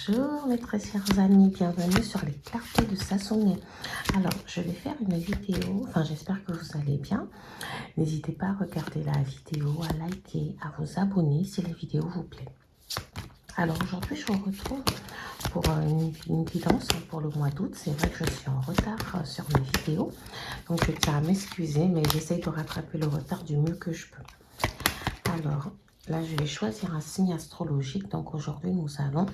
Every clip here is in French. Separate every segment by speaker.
Speaker 1: Bonjour mes très chers amis, bienvenue sur les cartes de Sassoné. Alors, je vais faire une vidéo, enfin j'espère que vous allez bien. N'hésitez pas à regarder la vidéo, à liker, à vous abonner si la vidéo vous plaît. Alors aujourd'hui, je vous retrouve pour une guidance pour le mois d'août. C'est vrai que je suis en retard sur mes vidéos, donc je tiens à m'excuser, mais j'essaye de rattraper le retard du mieux que je peux. Alors, là, je vais choisir un signe astrologique. Donc aujourd'hui, nous allons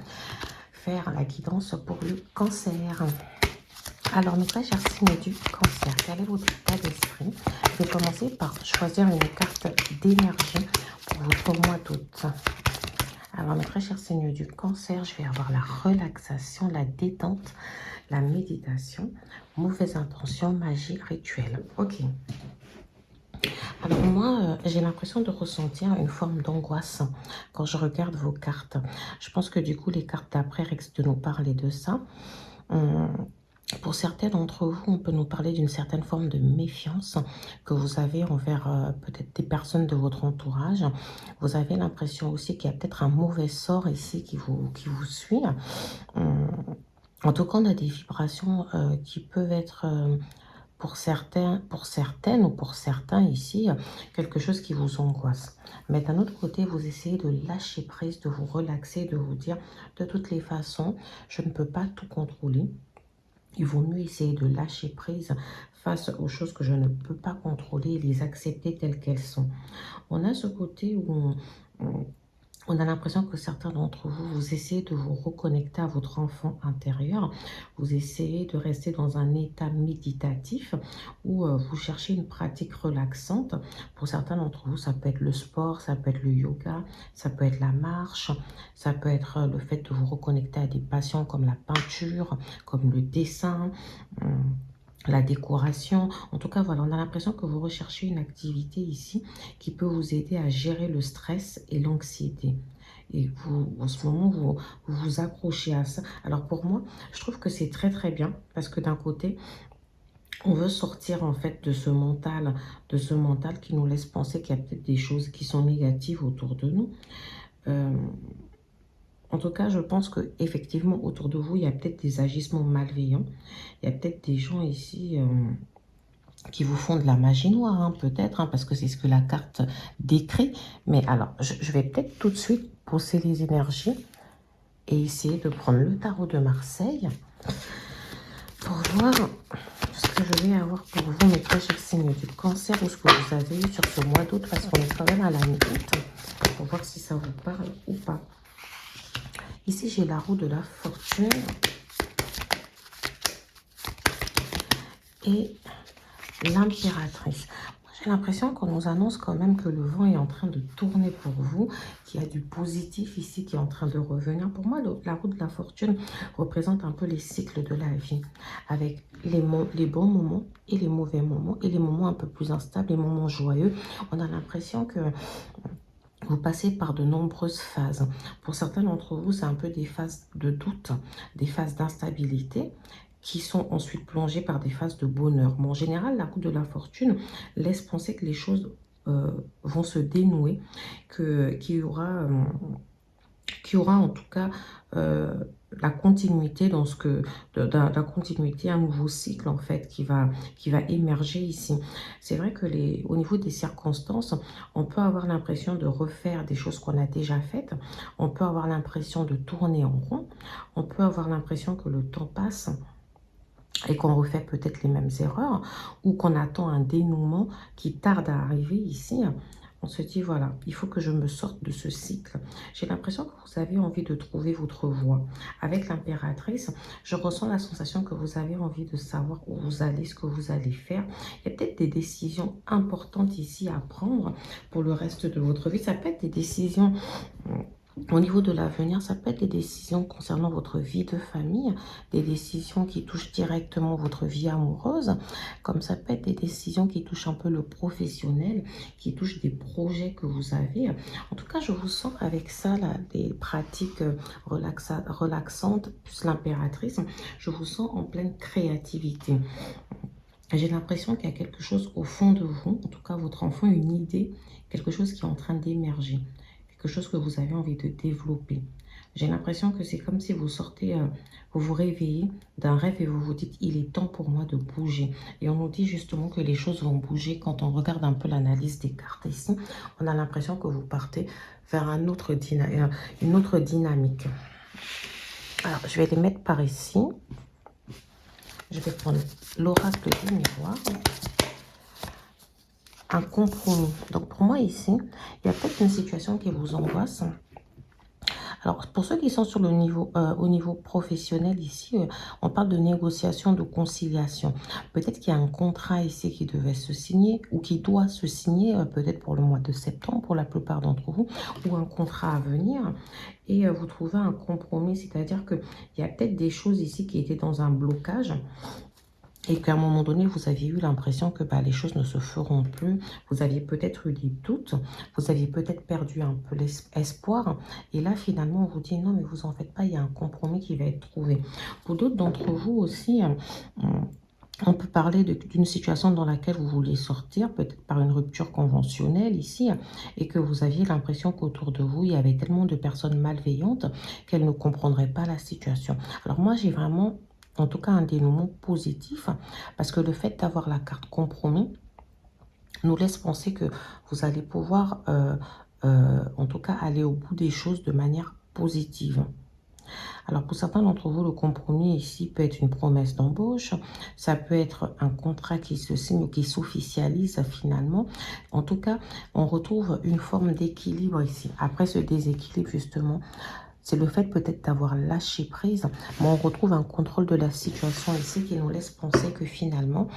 Speaker 1: faire la guidance pour le cancer. Alors, mes très chers signes du cancer, quel est votre état d'esprit? Je vais commencer par choisir une carte d'énergie pour votre mois d'août. Alors, mes très chers signes du cancer, je vais avoir la relaxation, la détente, la méditation, mauvaise intention, magie, rituel. Ok. Alors moi, j'ai l'impression de ressentir une forme d'angoisse quand je regarde vos cartes. Je pense que du coup, les cartes d'après risquent de nous parler de ça. Pour certains d'entre vous, on peut nous parler d'une certaine forme de méfiance que vous avez envers peut-être des personnes de votre entourage. Vous avez l'impression aussi qu'il y a peut-être un mauvais sort ici qui vous suit. En tout cas, on a des vibrations qui peuvent être... pour certaines ou pour certains ici, quelque chose qui vous angoisse. Mais d'un autre côté, vous essayez de lâcher prise, de vous relaxer, de vous dire, de toutes les façons, je ne peux pas tout contrôler. Il vaut mieux essayer de lâcher prise face aux choses que je ne peux pas contrôler et les accepter telles qu'elles sont. On a ce côté où on a l'impression que certains d'entre vous, vous essayez de vous reconnecter à votre enfant intérieur. Vous essayez de rester dans un état méditatif où vous cherchez une pratique relaxante. Pour certains d'entre vous, ça peut être le sport, ça peut être le yoga, ça peut être la marche, ça peut être le fait de vous reconnecter à des passions comme la peinture, comme le dessin, la décoration. En tout cas, voilà, on a l'impression que vous recherchez une activité ici qui peut vous aider à gérer le stress et l'anxiété. Et vous, en ce moment, vous vous accrochez à ça. Alors pour moi, je trouve que c'est très très bien parce que d'un côté, on veut sortir en fait de ce mental qui nous laisse penser qu'il y a peut-être des choses qui sont négatives autour de nous. En tout cas, je pense que effectivement autour de vous, il y a peut-être des agissements malveillants. Il y a peut-être des gens ici qui vous font de la magie noire, hein, peut-être, hein, parce que c'est ce que la carte décrit. Mais alors, je vais peut-être tout de suite pousser les énergies et essayer de prendre le tarot de Marseille pour voir ce que je vais avoir pour vous, mes très chers signes du cancer, ou ce que vous avez eu sur ce mois d'août, parce qu'on est quand même à la mi-août, pour voir si ça vous parle ou pas. Ici, j'ai la roue de la fortune et l'impératrice. J'ai l'impression qu'on nous annonce quand même que le vent est en train de tourner pour vous, qu'il y a du positif ici qui est en train de revenir. Pour moi, la roue de la fortune représente un peu les cycles de la vie, avec les bons moments et les mauvais moments, et les moments un peu plus instables, les moments joyeux. On a l'impression que vous passez par de nombreuses phases. Pour certains d'entre vous, c'est un peu des phases de doute, des phases d'instabilité, qui sont ensuite plongées par des phases de bonheur. Mais en général, la roue de la fortune laisse penser que les choses vont se dénouer, qu'il y aura en tout cas la continuité dans ce que la continuité, un nouveau cycle en fait qui va émerger ici. C'est vrai que au niveau des circonstances, on peut avoir l'impression de refaire des choses qu'on a déjà faites, on peut avoir l'impression de tourner en rond, on peut avoir l'impression que le temps passe et qu'on refait peut-être les mêmes erreurs, ou qu'on attend un dénouement qui tarde à arriver ici. On se dit, voilà, il faut que je me sorte de ce cycle. J'ai l'impression que vous avez envie de trouver votre voie. Avec l'impératrice, je ressens la sensation que vous avez envie de savoir où vous allez, ce que vous allez faire. Il y a peut-être des décisions importantes ici à prendre pour le reste de votre vie. Ça peut être des décisions au niveau de l'avenir, ça peut être des décisions concernant votre vie de famille, des décisions qui touchent directement votre vie amoureuse, comme ça peut être des décisions qui touchent un peu le professionnel, qui touchent des projets que vous avez. En tout cas, je vous sens avec ça, là, des pratiques relaxantes, plus l'impératrice, je vous sens en pleine créativité. J'ai l'impression qu'il y a quelque chose au fond de vous, en tout cas votre enfant, une idée, quelque chose qui est en train d'émerger. Quelque chose que vous avez envie de développer. J'ai l'impression que c'est comme si vous sortez, vous vous réveillez d'un rêve et vous vous dites, il est temps pour moi de bouger. Et on nous dit justement que les choses vont bouger quand on regarde un peu l'analyse des cartes ici. On a l'impression que vous partez vers une autre dynamique. Alors, je vais les mettre par ici. Je vais prendre l'oracle du miroir. Un compromis. Donc, pour moi, ici, il y a peut-être une situation qui vous angoisse. Alors, pour ceux qui sont sur le niveau, au niveau professionnel ici, on parle de négociation, de conciliation. Peut-être qu'il y a un contrat ici qui devait se signer ou qui doit se signer peut-être pour le mois de septembre pour la plupart d'entre vous, ou un contrat à venir. Et vous trouvez un compromis, c'est-à-dire qu'il y a peut-être des choses ici qui étaient dans un blocage. Et qu'à un moment donné, vous aviez eu l'impression que les choses ne se feront plus. Vous aviez peut-être eu des doutes. Vous aviez peut-être perdu un peu l'espoir. Et là, finalement, on vous dit non, mais vous en faites pas. Il y a un compromis qui va être trouvé. Pour d'autres d'entre vous aussi, on peut parler d'une situation dans laquelle vous voulez sortir, peut-être par une rupture conventionnelle ici, et que vous aviez l'impression qu'autour de vous, il y avait tellement de personnes malveillantes qu'elles ne comprendraient pas la situation. Alors moi, j'ai vraiment... En tout cas, un dénouement positif, parce que le fait d'avoir la carte compromis nous laisse penser que vous allez pouvoir, en tout cas, aller au bout des choses de manière positive. Alors, pour certains d'entre vous, le compromis ici peut être une promesse d'embauche, ça peut être un contrat qui se signe ou qui s'officialise finalement. En tout cas, on retrouve une forme d'équilibre ici. Après ce déséquilibre, justement, c'est le fait peut-être d'avoir lâché prise, mais on retrouve un contrôle de la situation ici qui nous laisse penser que finalement,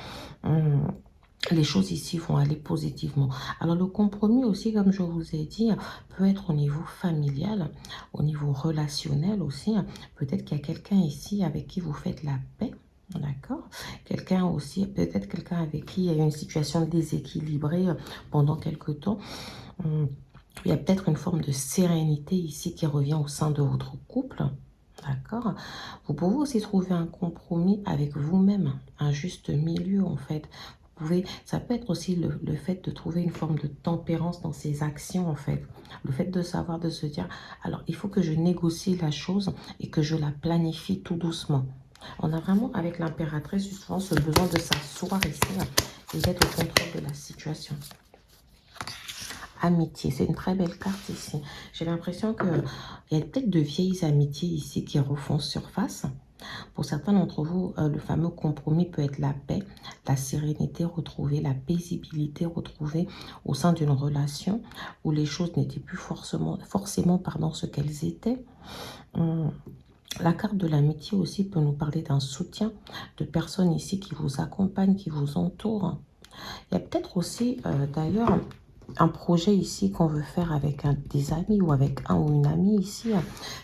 Speaker 1: les choses ici vont aller positivement. Alors le compromis aussi, comme je vous ai dit, peut être au niveau familial, au niveau relationnel aussi. Peut-être qu'il y a quelqu'un ici avec qui vous faites la paix. D'accord. Quelqu'un aussi, peut-être quelqu'un avec qui il y a eu une situation déséquilibrée pendant quelque temps. Il y a peut-être une forme de sérénité ici qui revient au sein de votre couple. D'accord. Vous pouvez aussi trouver un compromis avec vous-même, un juste milieu en fait. Vous pouvez, ça peut être aussi le fait de trouver une forme de tempérance dans ses actions en fait. Le fait de savoir, de se dire, alors il faut que je négocie la chose et que je la planifie tout doucement. On a vraiment avec l'impératrice justement ce besoin de s'asseoir ici et d'être au contrôle de la situation. Amitié, c'est une très belle carte ici. J'ai l'impression qu'il y a peut-être de vieilles amitiés ici qui refont surface. Pour certains d'entre vous, le fameux compromis peut être la paix, la sérénité retrouvée, la paisibilité retrouvée au sein d'une relation où les choses n'étaient plus forcément ce qu'elles étaient. La carte de l'amitié aussi peut nous parler d'un soutien, de personnes ici qui vous accompagnent, qui vous entourent. Il y a peut-être aussi, d'ailleurs, un projet ici qu'on veut faire avec des amis ou avec un ou une amie ici.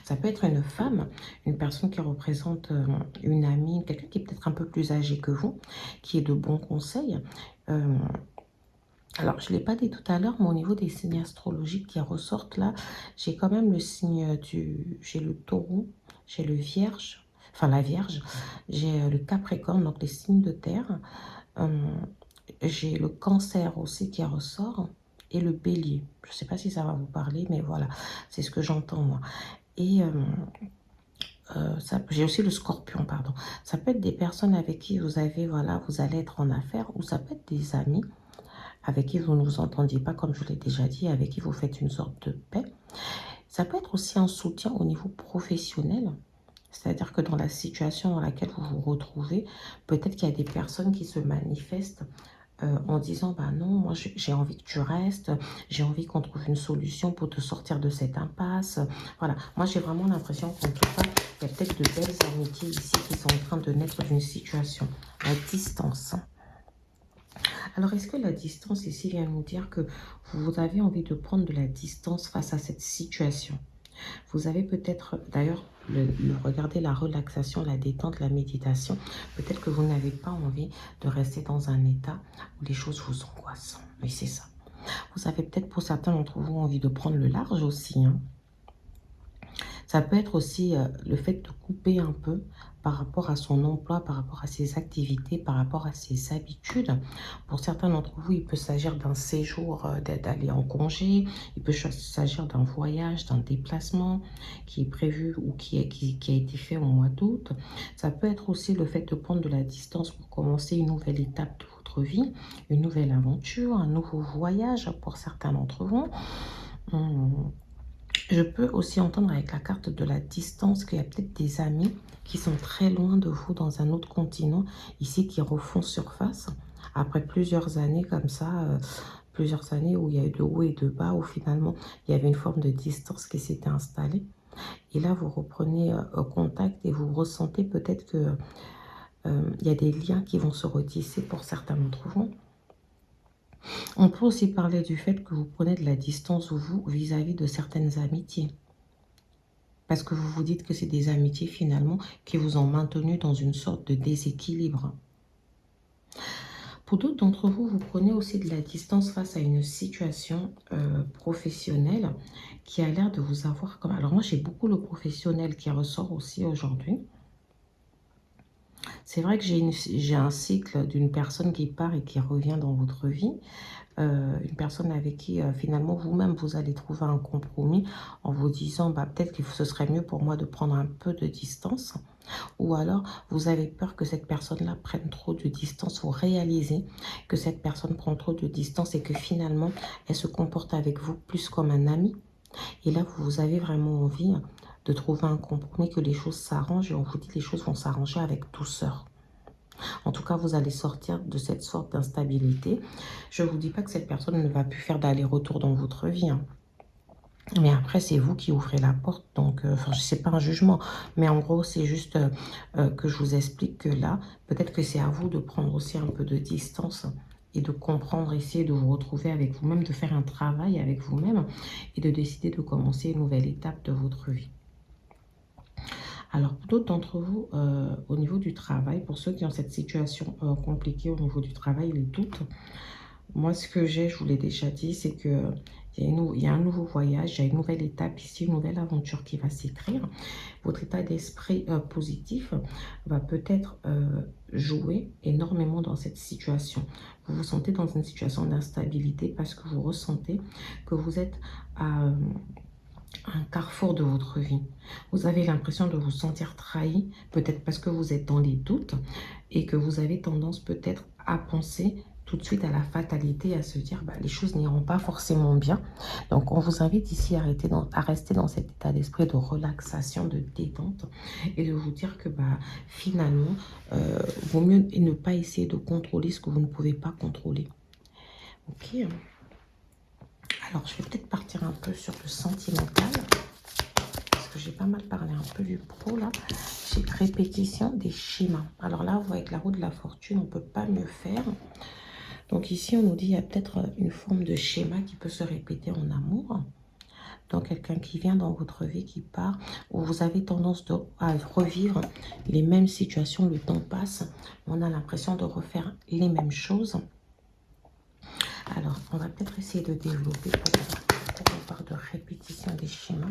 Speaker 1: Ça peut être une femme, une personne qui représente une amie, quelqu'un qui est peut-être un peu plus âgé que vous, qui est de bons conseils. Alors, je ne l'ai pas dit tout à l'heure, mais au niveau des signes astrologiques qui ressortent là, j'ai quand même le signe j'ai le taureau, j'ai le vierge, enfin la vierge, j'ai le capricorne, donc les signes de terre. J'ai le cancer aussi qui ressort et le bélier. Je ne sais pas si ça va vous parler, mais voilà, c'est ce que j'entends moi. Et j'ai aussi le scorpion, pardon. Ça peut être des personnes avec qui vous avez, voilà, vous allez être en affaires, ou ça peut être des amis avec qui vous ne vous entendiez pas, comme je l'ai déjà dit, avec qui vous faites une sorte de paix. Ça peut être aussi un soutien au niveau professionnel. C'est-à-dire que dans la situation dans laquelle vous vous retrouvez, peut-être qu'il y a des personnes qui se manifestent en disant, bah non, moi j'ai envie que tu restes, j'ai envie qu'on trouve une solution pour te sortir de cette impasse. Voilà, moi j'ai vraiment l'impression qu'en tout cas, il y a peut-être de belles amitiés ici qui sont en train de naître d'une situation à distance. Alors, est-ce que la distance ici vient nous dire que vous avez envie de prendre de la distance face à cette situation? Vous avez peut-être, d'ailleurs, regardez la relaxation, la détente, la méditation. Peut-être que vous n'avez pas envie de rester dans un état où les choses vous angoissent. Oui, c'est ça. Vous avez peut-être pour certains d'entre vous envie de prendre le large aussi. Ça peut être aussi le fait de couper un peu par rapport à son emploi, par rapport à ses activités, par rapport à ses habitudes. Pour certains d'entre vous, il peut s'agir d'un séjour, d'aller en congé. Il peut s'agir d'un voyage, d'un déplacement qui est prévu ou qui a été fait au mois d'août. Ça peut être aussi le fait de prendre de la distance pour commencer une nouvelle étape de votre vie, une nouvelle aventure, un nouveau voyage pour certains d'entre vous. Je peux aussi entendre avec la carte de la distance qu'il y a peut-être des amis qui sont très loin de vous dans un autre continent, ici qui refont surface après plusieurs années comme ça, plusieurs années où il y a eu de haut et de bas, où finalement il y avait une forme de distance qui s'était installée. Et là, vous reprenez contact et vous ressentez peut-être que il y a des liens qui vont se retisser pour certains d'entre vous. On peut aussi parler du fait que vous prenez de la distance, vous, vis-à-vis de certaines amitiés. Parce que vous vous dites que c'est des amitiés, finalement, qui vous ont maintenu dans une sorte de déséquilibre. Pour d'autres d'entre vous, vous prenez aussi de la distance face à une situation professionnelle qui a l'air de vous avoir comme... Alors moi, j'ai beaucoup le professionnel qui ressort aussi aujourd'hui. C'est vrai que j'ai un cycle d'une personne qui part et qui revient dans votre vie. Une personne avec qui finalement vous-même vous allez trouver un compromis en vous disant bah, peut-être que ce serait mieux pour moi de prendre un peu de distance, ou alors vous avez peur que cette personne-là prenne trop de distance, vous réalisez que cette personne prend trop de distance et que finalement elle se comporte avec vous plus comme un ami, et là vous avez vraiment envie de trouver un compromis, que les choses s'arrangent, et on vous dit que les choses vont s'arranger avec douceur. En tout cas, vous allez sortir de cette sorte d'instabilité. Je ne vous dis pas que cette personne ne va plus faire d'aller-retour dans votre vie. Hein. Mais après, c'est vous qui ouvrez la porte. Donc, ce n'est pas un jugement. Mais en gros, c'est juste que je vous explique que là, peut-être que c'est à vous de prendre aussi un peu de distance et de comprendre, essayer de vous retrouver avec vous-même, de faire un travail avec vous-même et de décider de commencer une nouvelle étape de votre vie. Alors, pour d'autres d'entre vous, au niveau du travail, pour ceux qui ont cette situation compliquée au niveau du travail, les doutes, moi, ce que j'ai, je vous l'ai déjà dit, c'est que il y a un nouveau voyage, il y a une nouvelle étape ici, une nouvelle aventure qui va s'écrire. Votre état d'esprit positif va peut-être jouer énormément dans cette situation. Vous vous sentez dans une situation d'instabilité parce que vous ressentez que vous êtes à un carrefour de votre vie. Vous avez l'impression de vous sentir trahi, peut-être parce que vous êtes dans les doutes et que vous avez tendance peut-être à penser tout de suite à la fatalité, à se dire bah, les choses n'iront pas forcément bien. Donc on vous invite ici à rester dans cet état d'esprit de relaxation, de détente et de vous dire que bah, finalement, vaut mieux ne pas essayer de contrôler ce que vous ne pouvez pas contrôler. Ok. Alors, je vais peut-être partir un peu sur le sentimental, parce que j'ai pas mal parlé un peu du pro, là. J'ai répétition des schémas. Alors là, vous voyez, avec la roue de la fortune, on ne peut pas mieux faire. Donc ici, on nous dit qu'il y a peut-être une forme de schéma qui peut se répéter en amour. Donc, quelqu'un qui vient dans votre vie, qui part, où vous avez tendance à revivre les mêmes situations, le temps passe, on a l'impression de refaire les mêmes choses. Alors, on va peut-être essayer de développer pour on parle de répétition des schémas.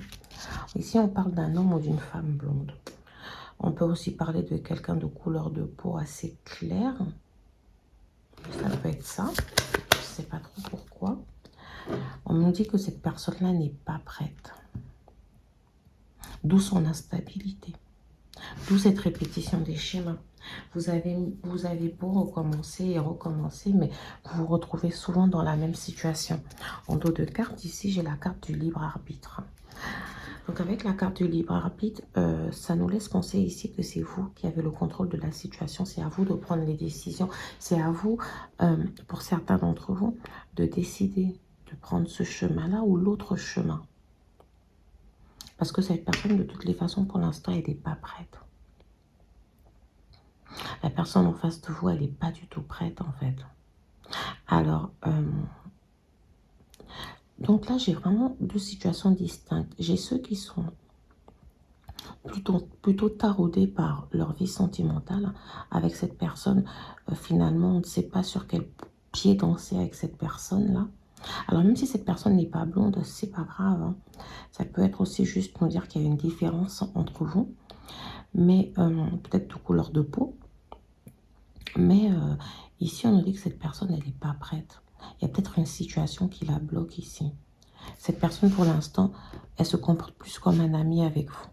Speaker 1: Ici, on parle d'un homme ou d'une femme blonde. On peut aussi parler de quelqu'un de couleur de peau assez claire. Ça peut être ça. Je ne sais pas trop pourquoi. On nous dit que cette personne-là n'est pas prête. D'où son instabilité. D'où cette répétition des schémas. Vous avez beau recommencer et recommencer, mais vous vous retrouvez souvent dans la même situation. En dos de carte, ici, j'ai la carte du libre arbitre. Donc, avec la carte du libre arbitre, ça nous laisse penser ici que c'est vous qui avez le contrôle de la situation. C'est à vous de prendre les décisions. C'est à vous, pour certains d'entre vous, de décider de prendre ce chemin-là ou l'autre chemin. Parce que cette personne, de toutes les façons, pour l'instant, elle n'est pas prête. La personne en face de vous, elle n'est pas du tout prête, en fait. Alors, donc là, j'ai vraiment deux situations distinctes. J'ai ceux qui sont plutôt taraudés par leur vie sentimentale avec cette personne. Finalement, on ne sait pas sur quel pied danser avec cette personne-là. Alors, même si cette personne n'est pas blonde, c'est pas grave. Hein. Ça peut être aussi juste nous dire qu'il y a une différence entre vous. mais peut-être de couleur de peau. Mais ici, on nous dit que cette personne, elle n'est pas prête. Il y a peut-être une situation qui la bloque ici. Cette personne, pour l'instant, elle se comporte plus comme un ami avec vous.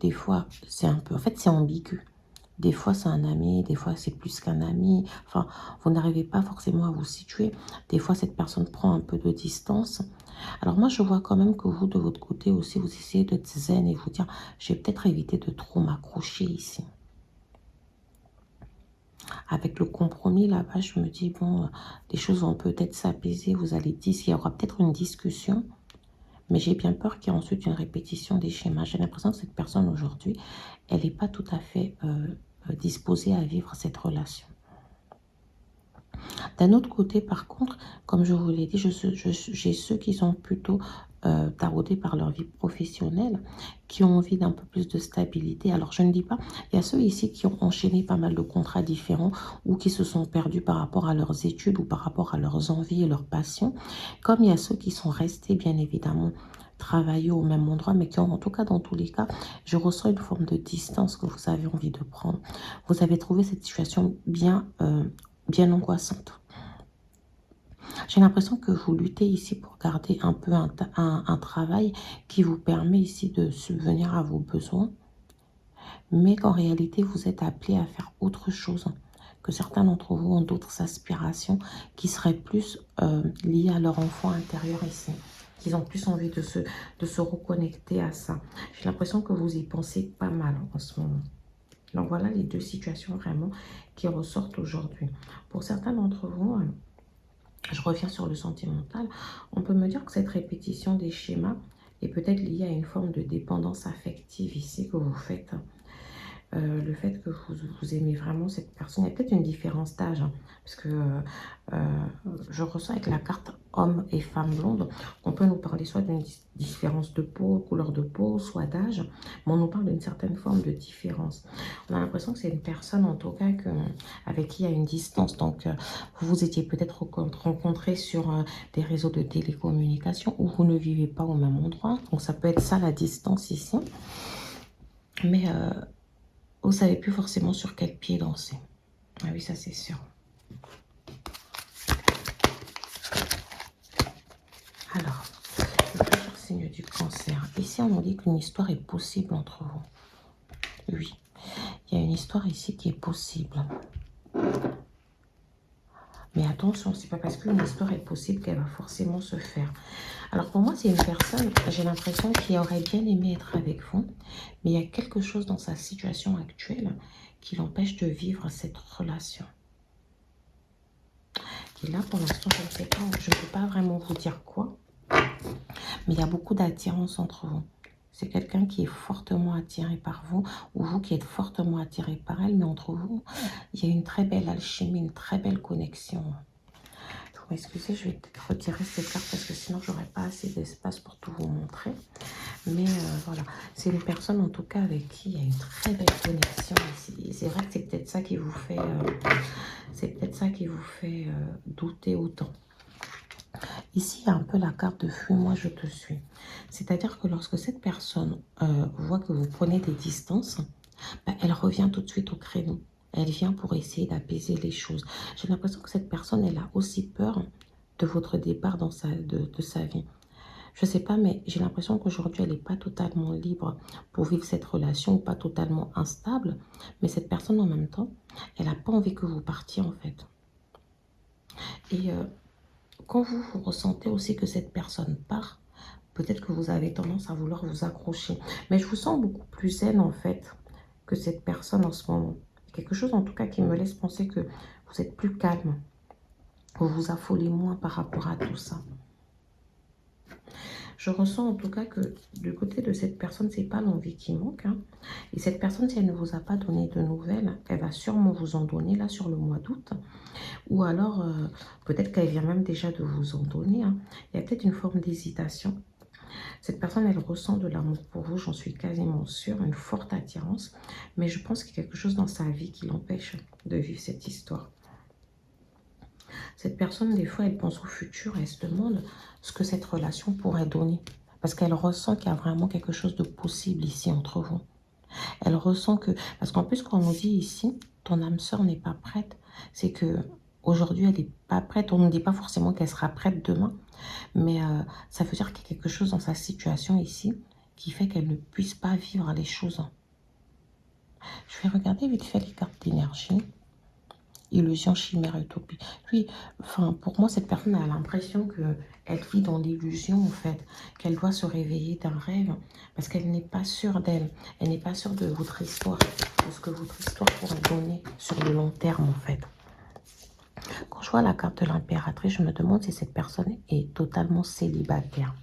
Speaker 1: Des fois, c'est un peu... En fait, c'est ambigu. Des fois, c'est un ami, des fois, c'est plus qu'un ami. Enfin, vous n'arrivez pas forcément à vous situer. Des fois, cette personne prend un peu de distance. Alors moi, je vois quand même que vous, de votre côté aussi, vous essayez d'être zen et vous dire, je vais peut-être éviter de trop m'accrocher ici. Avec le compromis là-bas, je me dis, bon, les choses vont peut-être s'apaiser. Vous allez dire, il y aura peut-être une discussion. Mais j'ai bien peur qu'il y ait ensuite une répétition des schémas. J'ai l'impression que cette personne aujourd'hui, elle n'est pas tout à fait disposée à vivre cette relation. D'un autre côté, par contre, comme je vous l'ai dit, j'ai ceux qui sont plutôt taraudés par leur vie professionnelle, qui ont envie d'un peu plus de stabilité. Alors, je ne dis pas, il y a ceux ici qui ont enchaîné pas mal de contrats différents ou qui se sont perdus par rapport à leurs études ou par rapport à leurs envies et leurs passions, comme il y a ceux qui sont restés, bien évidemment, travailler au même endroit, mais qui ont, en tout cas, dans tous les cas, je ressens une forme de distance que vous avez envie de prendre. Vous avez trouvé cette situation bien angoissante. J'ai l'impression que vous luttez ici pour garder un peu un travail qui vous permet ici de subvenir à vos besoins, mais qu'en réalité, vous êtes appelé à faire autre chose, que certains d'entre vous ont d'autres aspirations qui seraient plus liées à leur enfant intérieur ici, qu'ils ont plus envie de se reconnecter à ça. J'ai l'impression que vous y pensez pas mal en ce moment. Donc voilà les deux situations vraiment qui ressortent aujourd'hui. Pour certains d'entre vous, je reviens sur le sentimental, on peut me dire que cette répétition des schémas est peut-être liée à une forme de dépendance affective ici que vous faites. Le fait que vous aimez vraiment cette personne, il y a peut-être une différence d'âge, hein, parce que je ressens avec la carte homme et femme blonde, on peut nous parler soit d'une différence de peau, couleur de peau, soit d'âge, mais on nous parle d'une certaine forme de différence. On a l'impression que c'est une personne, en tout cas, avec qui il y a une distance. Donc, vous vous étiez peut-être rencontrés sur des réseaux de télécommunication où vous ne vivez pas au même endroit. Donc, ça peut être ça, la distance ici. Mais vous ne savez plus forcément sur quel pied danser. Ah oui, ça c'est sûr. Alors, le futur signe du cancer. Ici, on nous dit qu'une histoire est possible entre vous. Oui, il y a une histoire ici qui est possible. Mais attention, c'est pas parce qu'une histoire est possible qu'elle va forcément se faire. Alors pour moi, c'est une personne, j'ai l'impression, qui aurait bien aimé être avec vous, mais il y a quelque chose dans sa situation actuelle qui l'empêche de vivre cette relation. Et là, pour l'instant, je ne sais pas, je ne peux pas vraiment vous dire quoi, mais il y a beaucoup d'attirance entre vous. C'est quelqu'un qui est fortement attiré par vous, ou vous qui êtes fortement attiré par elle, mais entre vous, il y a une très belle alchimie, une très belle connexion. Excusez, je vais peut-être retirer cette carte parce que sinon j'aurais pas assez d'espace pour tout vous montrer. Mais voilà, c'est une personne en tout cas avec qui il y a une très belle connexion ici. C'est vrai que c'est peut-être ça qui vous fait, douter autant. Ici, il y a un peu la carte de fuis-moi, je te suis. C'est-à-dire que lorsque cette personne voit que vous prenez des distances, ben, elle revient tout de suite au créneau. Elle vient pour essayer d'apaiser les choses. J'ai l'impression que cette personne, elle a aussi peur de votre départ de sa vie. Je ne sais pas, mais j'ai l'impression qu'aujourd'hui, elle n'est pas totalement libre pour vivre cette relation, pas totalement instable. Mais cette personne, en même temps, elle n'a pas envie que vous partiez, en fait. Et quand vous ressentez aussi que cette personne part, peut-être que vous avez tendance à vouloir vous accrocher. Mais je vous sens beaucoup plus zen, en fait, que cette personne en ce moment. Quelque chose, en tout cas, qui me laisse penser que vous êtes plus calme. Vous vous affolez moins par rapport à tout ça. Je ressens en tout cas que du côté de cette personne, c'est pas l'envie qui manque. Hein. Et cette personne, si elle ne vous a pas donné de nouvelles, elle va sûrement vous en donner là sur le mois d'août. Ou alors, peut-être qu'elle vient même déjà de vous en donner. Hein. Il y a peut-être une forme d'hésitation. Cette personne, elle ressent de l'amour pour vous, j'en suis quasiment sûre, une forte attirance. Mais je pense qu'il y a quelque chose dans sa vie qui l'empêche de vivre cette histoire. Cette personne, des fois, elle pense au futur et elle se demande ce que cette relation pourrait donner. Parce qu'elle ressent qu'il y a vraiment quelque chose de possible ici entre vous. Elle ressent que... Parce qu'en plus, quand on nous dit ici, ton âme sœur n'est pas prête, c'est que aujourd'hui elle n'est pas prête. On ne dit pas forcément qu'elle sera prête demain. Mais ça veut dire qu'il y a quelque chose dans sa situation ici qui fait qu'elle ne puisse pas vivre les choses. Je vais regarder vite fait les cartes d'énergie. Illusion, chimère, utopie. Puis, enfin, pour moi, cette personne a l'impression qu'elle vit dans l'illusion, en fait, qu'elle doit se réveiller d'un rêve, parce qu'elle n'est pas sûre d'elle. Elle n'est pas sûre de votre histoire, de ce que votre histoire pourrait donner sur le long terme, en fait. Quand je vois la carte de l'impératrice, je me demande si cette personne est totalement célibataire.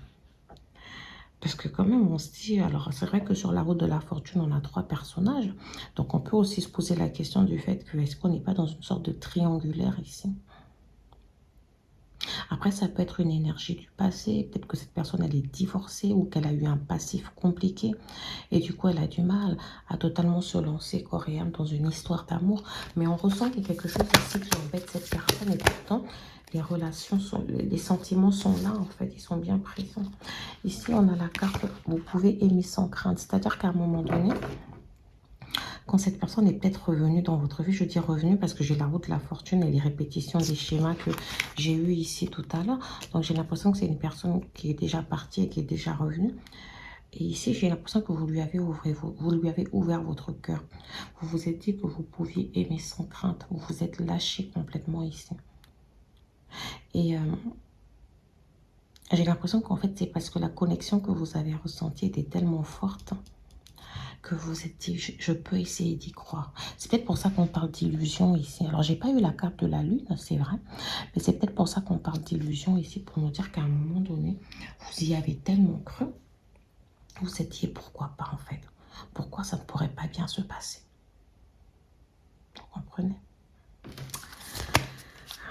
Speaker 1: Parce que quand même, on se dit, alors c'est vrai que sur la route de la fortune, on a 3 personnages. Donc on peut aussi se poser la question du fait que est-ce qu'on n'est pas dans une sorte de triangulaire ici? Après, ça peut être une énergie du passé. Peut-être que cette personne, elle est divorcée ou qu'elle a eu un passif compliqué. Et du coup, elle a du mal à totalement se lancer corps et âme dans une histoire d'amour. Mais on ressent qu'il y a quelque chose ici qui embête cette personne. Et pourtant, les relations, les sentiments sont là, en fait. Ils sont bien présents. Ici, on a la carte, vous pouvez aimer sans crainte. C'est-à-dire qu'à un moment donné, quand cette personne est peut-être revenue dans votre vie, je dis revenue parce que j'ai la route de la fortune et les répétitions des schémas que j'ai eu ici tout à l'heure. Donc, j'ai l'impression que c'est une personne qui est déjà partie et qui est déjà revenue. Et ici, j'ai l'impression que vous lui avez ouvert votre cœur. Vous vous êtes dit que vous pouviez aimer sans crainte. Vous vous êtes lâché complètement ici. Et j'ai l'impression qu'en fait, c'est parce que la connexion que vous avez ressentie était tellement forte que vous êtes dit, je peux essayer d'y croire. C'est peut-être pour ça qu'on parle d'illusion ici. Alors, j'ai pas eu la carte de la lune, c'est vrai. Mais c'est peut-être pour ça qu'on parle d'illusion ici, pour nous dire qu'à un moment donné, vous y avez tellement cru. Vous êtes dit, pourquoi pas en fait? Pourquoi ça ne pourrait pas bien se passer? Vous comprenez?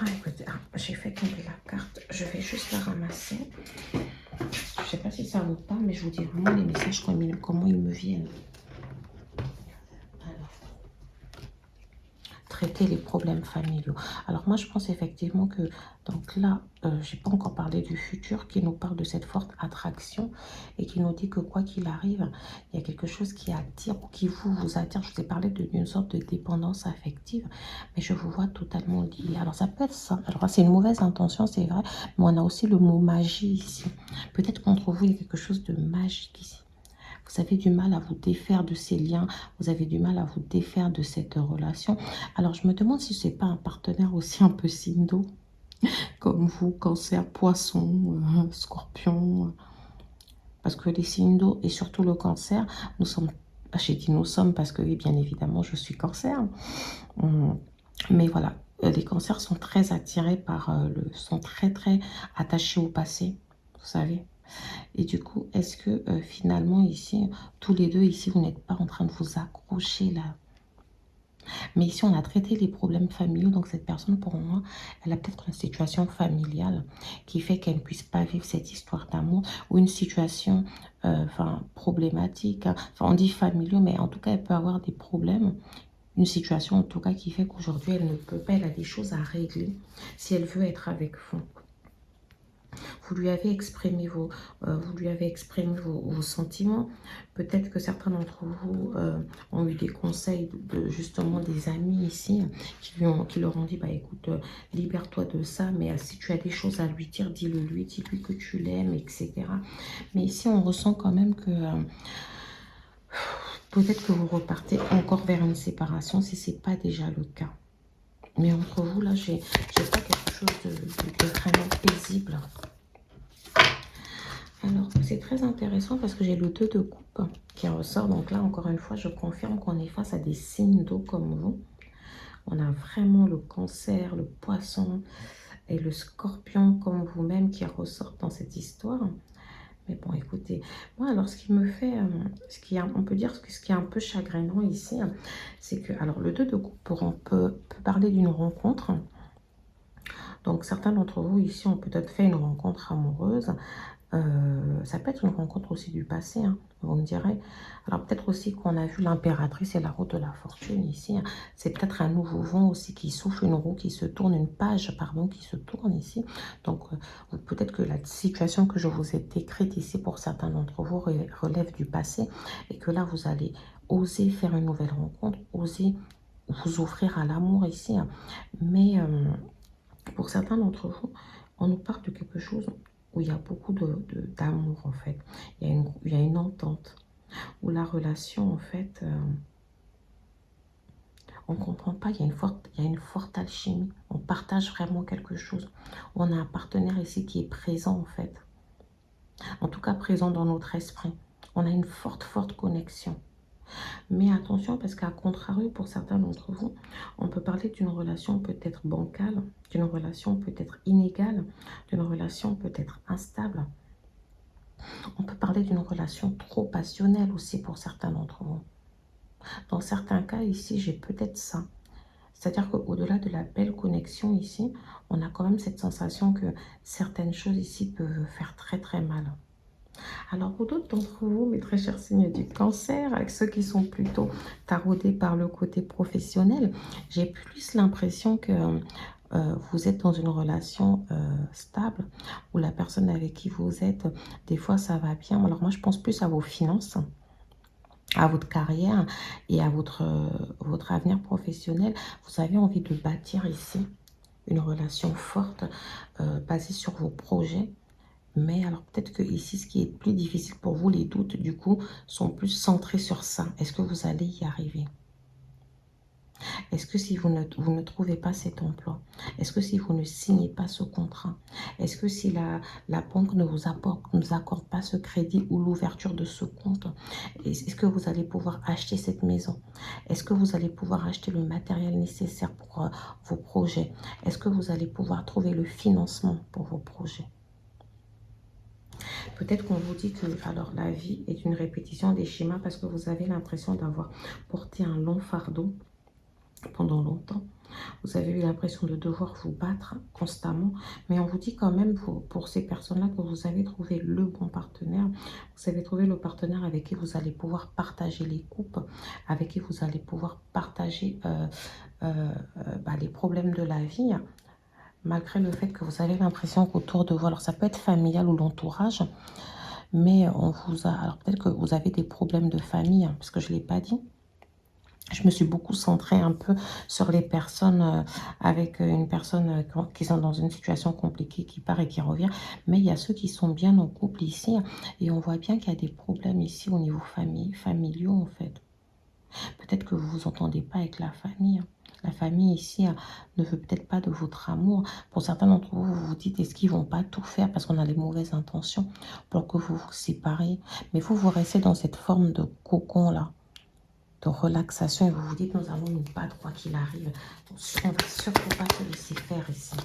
Speaker 1: Écoutez, j'ai fait tomber la carte. Je vais juste la ramasser. Je ne sais pas si ça vous parle, mais je vous dis vraiment les messages comment ils me viennent. Traiter les problèmes familiaux. Alors moi, je pense effectivement que, donc là, j'ai pas encore parlé du futur qui nous parle de cette forte attraction et qui nous dit que quoi qu'il arrive, il y a quelque chose qui attire ou qui vous attire. Je vous ai parlé d'une sorte de dépendance affective, mais je vous vois totalement lié. Alors ça peut être ça. Alors c'est une mauvaise intention, c'est vrai, mais on a aussi le mot magie ici. Peut-être qu'entre vous, il y a quelque chose de magique ici. Vous avez du mal à vous défaire de ces liens, vous avez du mal à vous défaire de cette relation. Alors, je me demande si ce n'est pas un partenaire aussi un peu signe d'eau, comme vous, cancer, poisson, scorpion. Parce que les signes d'eau et surtout le cancer, nous sommes, j'ai dit nous sommes parce que oui, bien évidemment, je suis cancer. Mais voilà, les cancers sont très attirés par, sont très attachés au passé, vous savez. Et du coup, est-ce que finalement ici, tous les deux ici, vous n'êtes pas en train de vous accrocher là? Mais ici, on a traité les problèmes familiaux. Donc, cette personne, pour moi, elle a peut-être une situation familiale qui fait qu'elle ne puisse pas vivre cette histoire d'amour ou une situation problématique. Enfin, on dit familiaux, mais en tout cas, elle peut avoir des problèmes. Une situation, en tout cas, qui fait qu'aujourd'hui, elle ne peut pas, elle a des choses à régler si elle veut être avec vous. Vous lui avez exprimé vos sentiments. Peut-être que certains d'entre vous ont eu des conseils de justement des amis ici qui leur ont dit, bah écoute, libère-toi de ça, mais si tu as des choses à lui dire, dis-le lui, dis-lui que tu l'aimes, etc. Mais ici, on ressent quand même que peut-être que vous repartez encore vers une séparation si ce n'est pas déjà le cas. Mais entre vous, là, j'ai pas quelque chose de vraiment paisible. Alors, c'est très intéressant parce que j'ai le 2 de coupe qui ressort. Donc là, encore une fois, je confirme qu'on est face à des signes d'eau comme vous. On a vraiment le cancer, le poisson et le scorpion comme vous-même qui ressortent dans cette histoire. Mais bon, écoutez, moi, alors, ce qui me fait, on peut dire ce qui est un peu chagrinant ici, c'est que, alors, le 2 de coupe, on peut parler d'une rencontre. Donc, certains d'entre vous ici ont peut-être fait une rencontre amoureuse. Ça peut être une rencontre aussi du passé, hein, vous me direz. Alors, peut-être aussi qu'on a vu l'impératrice et la roue de la fortune ici, hein. C'est peut-être un nouveau vent aussi qui souffle, une roue qui se tourne, une page, pardon, qui se tourne ici. Donc, peut-être que la situation que je vous ai décrite ici pour certains d'entre vous relève du passé et que là, vous allez oser faire une nouvelle rencontre, oser vous offrir à l'amour ici, hein. Mais pour certains d'entre vous, on nous parle de quelque chose où il y a beaucoup d'amour en fait. Il y a une entente, où la relation en fait, on ne comprend pas, il y a une forte alchimie. On partage vraiment quelque chose. On a un partenaire ici qui est présent en fait. En tout cas présent dans notre esprit. On a une forte connexion. Mais attention, parce qu'à contrario, pour certains d'entre vous, on peut parler d'une relation peut-être bancale, d'une relation peut-être inégale, d'une relation peut-être instable. On peut parler d'une relation trop passionnelle aussi pour certains d'entre vous. Dans certains cas, ici, j'ai peut-être ça. C'est-à-dire qu'au-delà de la belle connexion ici, on a quand même cette sensation que certaines choses ici peuvent faire très mal. Alors pour d'autres d'entre vous, mes très chers signes du cancer, avec ceux qui sont plutôt taraudés par le côté professionnel, j'ai plus l'impression que vous êtes dans une relation stable, où la personne avec qui vous êtes, des fois ça va bien. Alors moi je pense plus à vos finances, à votre carrière et à votre avenir professionnel. Vous avez envie de bâtir ici une relation forte basée sur vos projets. Mais alors peut-être que ici, ce qui est plus difficile pour vous, les doutes du coup, sont plus centrés sur ça. Est-ce que vous allez y arriver? Est-ce que si vous ne trouvez pas cet emploi, est-ce que si vous ne signez pas ce contrat, est-ce que si la banque ne vous accorde pas ce crédit ou l'ouverture de ce compte, est-ce que vous allez pouvoir acheter cette maison? Est-ce que vous allez pouvoir acheter le matériel nécessaire pour vos projets? Est-ce que vous allez pouvoir trouver le financement pour vos projets? Peut-être qu'on vous dit que alors la vie est une répétition des schémas parce que vous avez l'impression d'avoir porté un long fardeau pendant longtemps. Vous avez eu l'impression de devoir vous battre constamment. Mais on vous dit quand même pour ces personnes-là que vous avez trouvé le bon partenaire. Vous avez trouvé le partenaire avec qui vous allez pouvoir partager les coupes, avec qui vous allez pouvoir partager les problèmes de la vie. Malgré le fait que vous avez l'impression qu'autour de vous, alors ça peut être familial ou l'entourage, mais on vous a, alors peut-être que vous avez des problèmes de famille, hein, parce que je ne l'ai pas dit. Je me suis beaucoup centrée un peu sur les personnes avec une personne qui sont dans une situation compliquée, qui part et qui revient. Mais il y a ceux qui sont bien en couple ici, hein, et on voit bien qu'il y a des problèmes ici au niveau familiaux en fait. Peut-être que vous ne vous entendez pas avec la famille, hein. La famille ici ne veut peut-être pas de votre amour. Pour certains d'entre vous, vous vous dites, est-ce qu'ils ne vont pas tout faire parce qu'on a les mauvaises intentions pour que vous vous séparez? Mais vous restez dans cette forme de cocon-là, de relaxation, et vous vous dites, nous allons nous battre quoi qu'il arrive. On ne va surtout pas se laisser faire ici.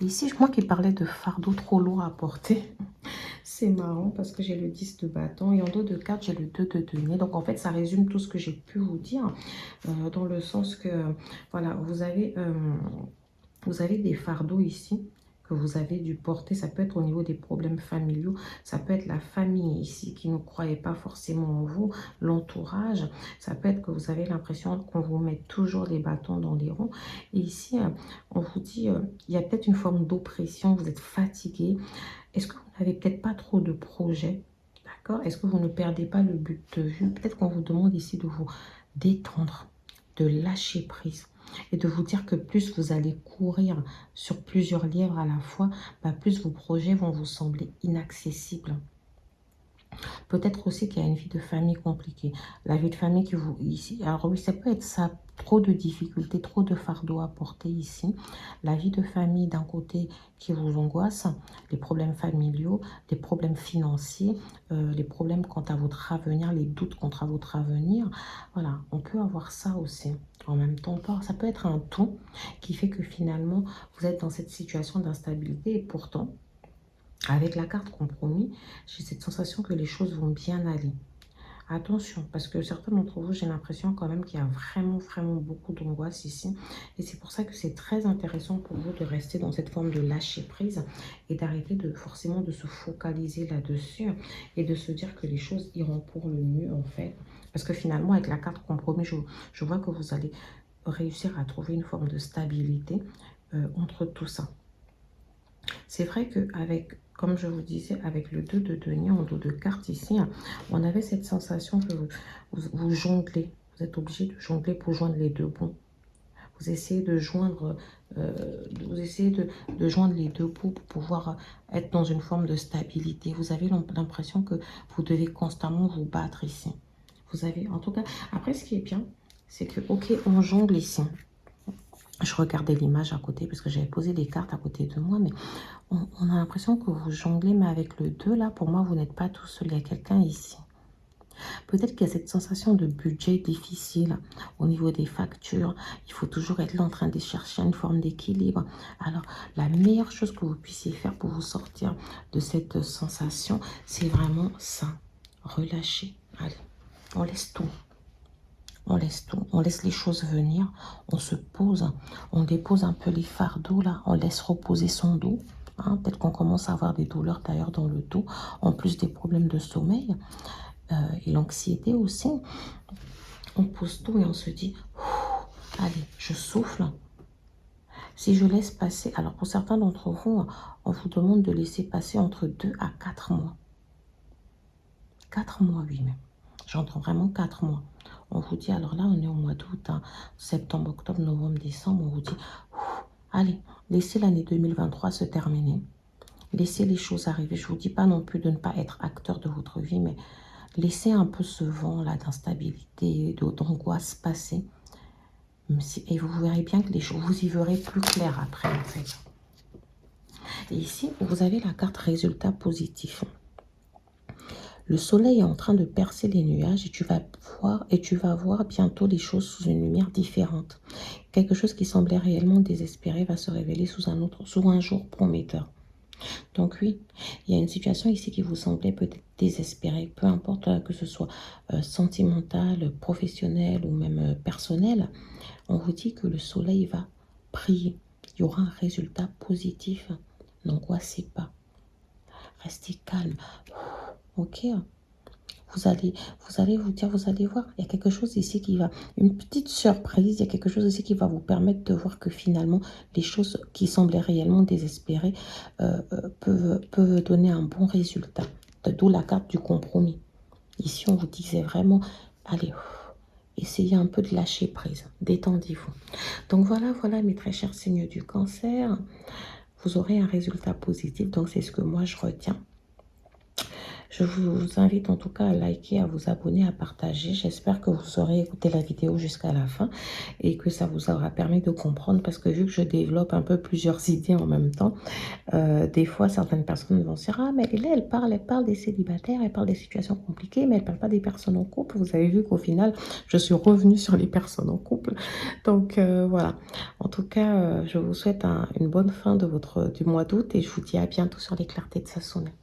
Speaker 1: Ici, moi qui parlais de fardeau trop lourd à porter, c'est marrant parce que j'ai le 10 de bâton et en dos de carte, j'ai le 2 de denier. Donc, en fait, ça résume tout ce que j'ai pu vous dire dans le sens que, voilà, vous avez des fardeaux ici que vous avez dû porter. Ça peut être au niveau des problèmes familiaux. Ça peut être la famille ici qui ne croyait pas forcément en vous, l'entourage. Ça peut être que vous avez l'impression qu'on vous met toujours les bâtons dans les ronds. Et ici, on vous dit, il y a peut-être une forme d'oppression. Vous êtes fatigué. Est-ce que vous n'avez peut-être pas trop de projets? D'accord? Est-ce que vous ne perdez pas le but de vue? Peut-être qu'on vous demande ici de vous détendre, de lâcher prise et de vous dire que plus vous allez courir sur plusieurs lièvres à la fois, plus vos projets vont vous sembler inaccessibles. Peut-être aussi qu'il y a une vie de famille compliquée. La vie de famille qui vous... ici. Alors oui, ça peut être ça. Trop de difficultés, trop de fardeaux à porter ici. La vie de famille d'un côté qui vous angoisse. Les problèmes familiaux, les problèmes financiers, les problèmes quant à votre avenir, les doutes quant à votre avenir. Voilà, on peut avoir ça aussi. En même temps, ça peut être un tout qui fait que finalement, vous êtes dans cette situation d'instabilité et pourtant, avec la carte compromis, j'ai cette sensation que les choses vont bien aller. Attention, parce que certains d'entre vous, j'ai l'impression quand même qu'il y a vraiment beaucoup d'angoisse ici. Et c'est pour ça que c'est très intéressant pour vous de rester dans cette forme de lâcher prise et d'arrêter de forcément de se focaliser là-dessus et de se dire que les choses iront pour le mieux en fait. Parce que finalement, avec la carte compromis, je vois que vous allez réussir à trouver une forme de stabilité entre tout ça. C'est vrai qu'avec, comme je vous disais, avec le 2 de denier en dos de carte ici, hein, on avait cette sensation que vous jonglez. Vous êtes obligé de jongler pour joindre les deux bouts. Vous essayez de joindre, de joindre les deux bouts pour pouvoir être dans une forme de stabilité. Vous avez l'impression que vous devez constamment vous battre ici. Vous avez, en tout cas, après ce qui est bien, c'est que, ok, on jongle ici. Je regardais l'image à côté parce que j'avais posé les cartes à côté de moi, mais on a l'impression que vous jonglez, mais avec le 2, là, pour moi, vous n'êtes pas tout seul. Il y a quelqu'un ici. Peut-être qu'il y a cette sensation de budget difficile au niveau des factures. Il faut toujours être là en train de chercher une forme d'équilibre. Alors, la meilleure chose que vous puissiez faire pour vous sortir de cette sensation, c'est vraiment ça. Relâcher. Allez, on laisse tout. On laisse tout, on laisse les choses venir, on se pose, on dépose un peu les fardeaux là, on laisse reposer son dos. Hein, peut-être qu'on commence à avoir des douleurs d'ailleurs dans le dos, en plus des problèmes de sommeil et l'anxiété aussi. On pose tout et on se dit, allez, je souffle. Si je laisse passer, alors pour certains d'entre vous, on vous demande de laisser passer entre 2 à 4 mois. 4 mois, oui, même. J'entends vraiment 4 mois. On vous dit, alors là, on est au mois d'août, hein, septembre, octobre, novembre, décembre. On vous dit, allez, laissez l'année 2023 se terminer. Laissez les choses arriver. Je ne vous dis pas non plus de ne pas être acteur de votre vie, mais laissez un peu ce vent-là d'instabilité, d'angoisse passer. Et vous verrez bien que les choses, vous y verrez plus clair après, en fait. Et ici, vous avez la carte résultat positif. Le soleil est en train de percer les nuages et tu vas voir bientôt les choses sous une lumière différente. Quelque chose qui semblait réellement désespéré va se révéler sous un jour prometteur. Donc oui, il y a une situation ici qui vous semblait peut-être désespérée, peu importe que ce soit sentimental, professionnel ou même personnel. On vous dit que le soleil va briller. Il y aura un résultat positif. N'angoissez pas. Restez calme. Ok, vous allez vous dire, vous allez voir, il y a quelque chose ici qui va, une petite surprise, il y a quelque chose ici qui va vous permettre de voir que finalement, les choses qui semblaient réellement désespérées peuvent donner un bon résultat. D'où la carte du compromis. Ici, on vous disait vraiment, allez, essayez un peu de lâcher prise, détendez-vous. Donc voilà, mes très chers signes du cancer, vous aurez un résultat positif, donc c'est ce que moi je retiens. Je vous invite en tout cas à liker, à vous abonner, à partager. J'espère que vous aurez écouté la vidéo jusqu'à la fin et que ça vous aura permis de comprendre parce que vu que je développe un peu plusieurs idées en même temps, des fois certaines personnes vont se dire « Ah mais là elle parle des célibataires, elle parle des situations compliquées mais elle ne parle pas des personnes en couple. » Vous avez vu qu'au final, je suis revenue sur les personnes en couple. Donc voilà. En tout cas, je vous souhaite une bonne fin du mois d'août et je vous dis à bientôt sur les clartés de Sassonet.